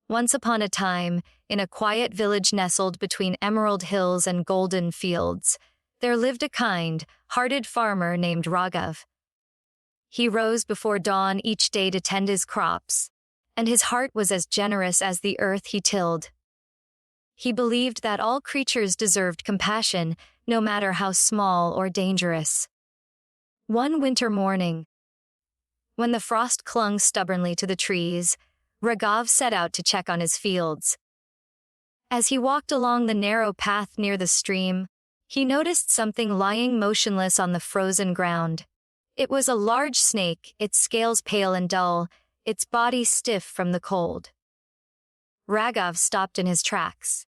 Once upon a time, in a quiet village nestled between emerald hills and golden fields, there lived a kind-hearted farmer named Raghav. He rose before dawn each day to tend his crops, and his heart was as generous as the earth he tilled. He believed that all creatures deserved compassion, no matter how small or dangerous. One winter morning, when the frost clung stubbornly to the trees, Raghav set out to check on his fields. As he walked along the narrow path near the stream, he noticed something lying motionless on the frozen ground. It was a large snake, its scales pale and dull, its body stiff from the cold. Raghav stopped in his tracks.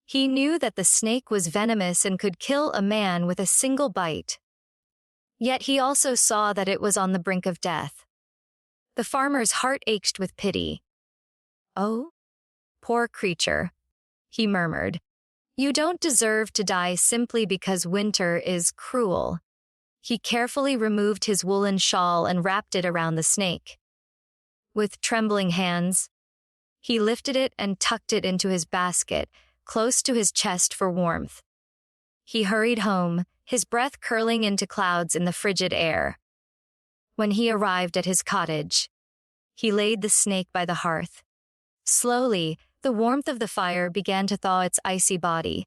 He knew that the snake was venomous and could kill a man with a single bite. Yet he also saw that it was on the brink of death. The farmer's heart ached with pity. "Oh, poor creature," he murmured. "You don't deserve to die simply because winter is cruel." He carefully removed his woolen shawl and wrapped it around the snake. With trembling hands, he lifted it and tucked it into his basket, close to his chest for warmth. He hurried home, his breath curling into clouds in the frigid air. When he arrived at his cottage, he laid the snake by the hearth. Slowly, the warmth of the fire began to thaw its icy body.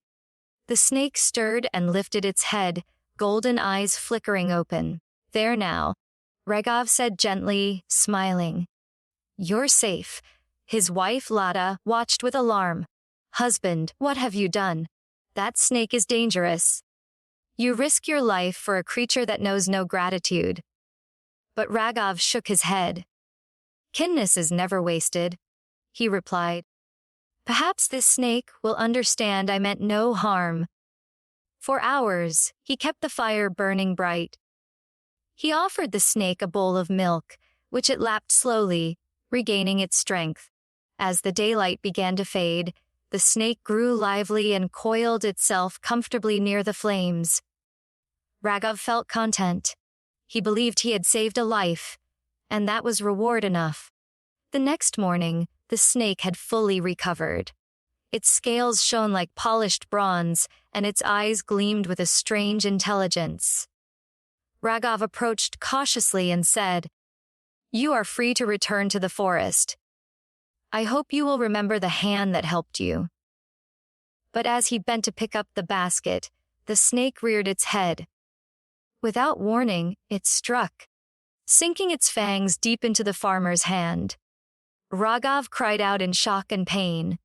The snake stirred and lifted its head, golden eyes flickering open. "There now," Raghav said gently, smiling. "You're safe." His wife, Lada, watched with alarm. "Husband, what have you done? That snake is dangerous. You risk your life for a creature that knows no gratitude." But Raghav shook his head. "Kindness is never wasted," he replied. "Perhaps this snake will understand I meant no harm." For hours, he kept the fire burning bright. He offered the snake a bowl of milk, which it lapped slowly, regaining its strength. As the daylight began to fade, the snake grew lively and coiled itself comfortably near the flames. Raghav felt content. He believed he had saved a life, and that was reward enough. The next morning, the snake had fully recovered. Its scales shone like polished bronze, and its eyes gleamed with a strange intelligence. Raghav approached cautiously and said, "You are free to return to the forest. I hope you will remember the hand that helped you." But as he bent to pick up the basket, the snake reared its head. Without warning, it struck, sinking its fangs deep into the farmer's hand. Raghav cried out in shock and pain.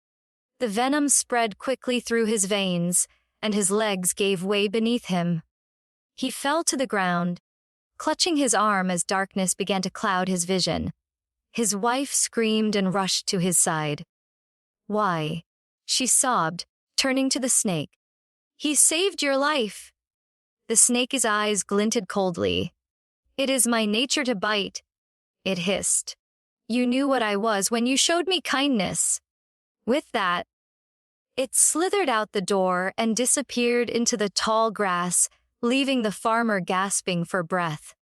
The venom spread quickly through his veins, and his legs gave way beneath him. He fell to the ground, clutching his arm as darkness began to cloud his vision. His wife screamed and rushed to his side. "Why?" she sobbed, turning to the snake. "He saved your life." The snake's eyes glinted coldly. "It is my nature to bite," it hissed. "You knew what I was when you showed me kindness." With that, it slithered out the door and disappeared into the tall grass, leaving the farmer gasping for breath.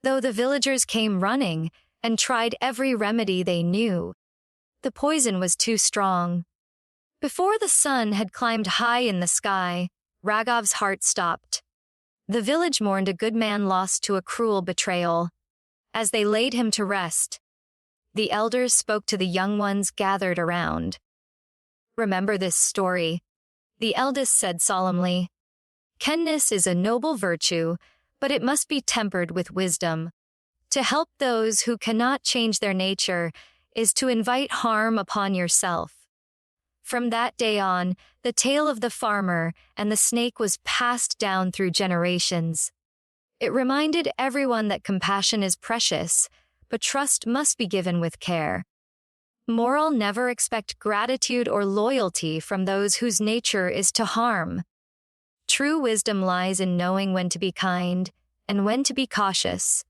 Though the villagers came running and tried every remedy they knew, the poison was too strong. Before the sun had climbed high in the sky, Raghav's heart stopped. The village mourned a good man lost to a cruel betrayal. As they laid him to rest, the elders spoke to the young ones gathered around. "Remember this story," the eldest said solemnly. "Kindness is a noble virtue, but it must be tempered with wisdom. To help those who cannot change their nature is to invite harm upon yourself." From that day on, the tale of the farmer and the snake was passed down through generations. It reminded everyone that compassion is precious, but trust must be given with care. Moral: never expect gratitude or loyalty from those whose nature is to harm. True wisdom lies in knowing when to be kind and when to be cautious.